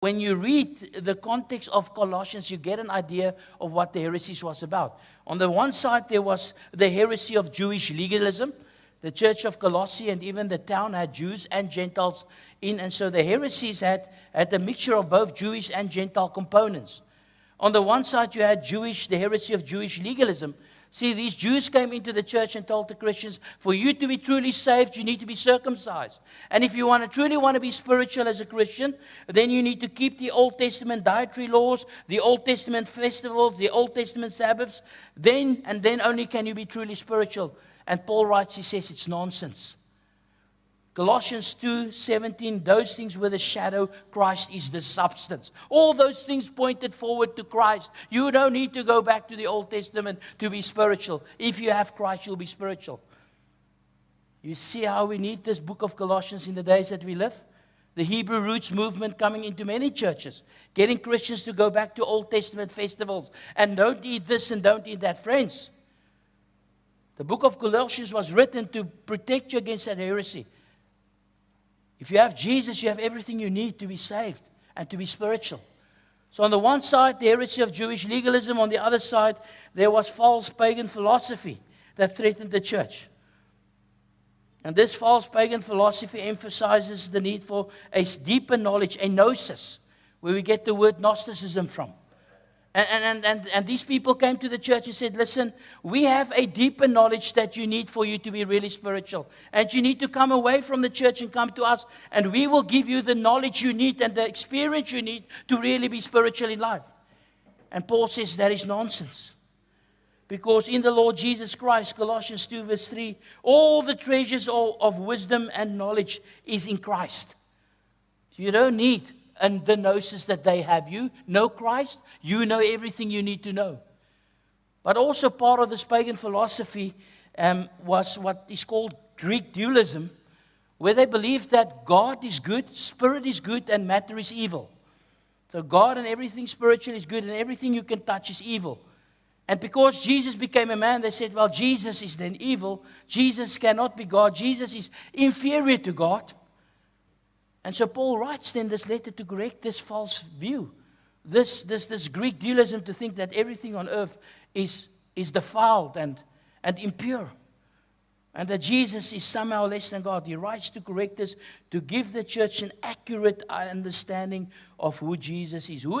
when you read the context of Colossians, you get an idea of what the heresies was about. On the one side, there was the heresy of Jewish legalism. The church of Colossae and even the town had Jews and Gentiles in, and so the heresies had a mixture of both Jewish and Gentile components. On the one side, you had the heresy of Jewish legalism. See, these Jews came into the church and told the Christians, for you to be truly saved, you need to be circumcised. And if you truly want to be spiritual as a Christian, then you need to keep the Old Testament dietary laws, the Old Testament festivals, the Old Testament Sabbaths. Then only can you be truly spiritual. And Paul writes, he says, it's nonsense. Colossians 2:17, those things were the shadow, Christ is the substance. All those things pointed forward to Christ. You don't need to go back to the Old Testament to be spiritual. If you have Christ, you'll be spiritual. You see how we need this book of Colossians in the days that we live? The Hebrew roots movement coming into many churches, getting Christians to go back to Old Testament festivals and don't eat this and don't eat that. Friends, the book of Colossians was written to protect you against that heresy. If you have Jesus, you have everything you need to be saved and to be spiritual. So on the one side, the heresy of Jewish legalism. On the other side, there was false pagan philosophy that threatened the church. And this false pagan philosophy emphasizes the need for a deeper knowledge, a gnosis, where we get the word Gnosticism from. And these people came to the church and said, listen, we have a deeper knowledge that you need for you to be really spiritual. And you need to come away from the church and come to us, and we will give you the knowledge you need and the experience you need to really be spiritual in life. And Paul says that is nonsense. Because in the Lord Jesus Christ, Colossians 2 verse 3, all the treasures of wisdom and knowledge is in Christ. You don't need and the gnosis that they have. You know Christ, you know everything you need to know. But also part of this pagan philosophy was what is called Greek dualism, where they believed that God is good, spirit is good, and matter is evil. So God and everything spiritual is good, and everything you can touch is evil. And because Jesus became a man, they said, well, Jesus is then evil. Jesus cannot be God. Jesus is inferior to God. And so Paul writes then this letter to correct this false view, this Greek dualism, to think that everything on earth is defiled and impure, and that Jesus is somehow less than God. He writes to correct this, to give the church an accurate understanding of who Jesus is. Who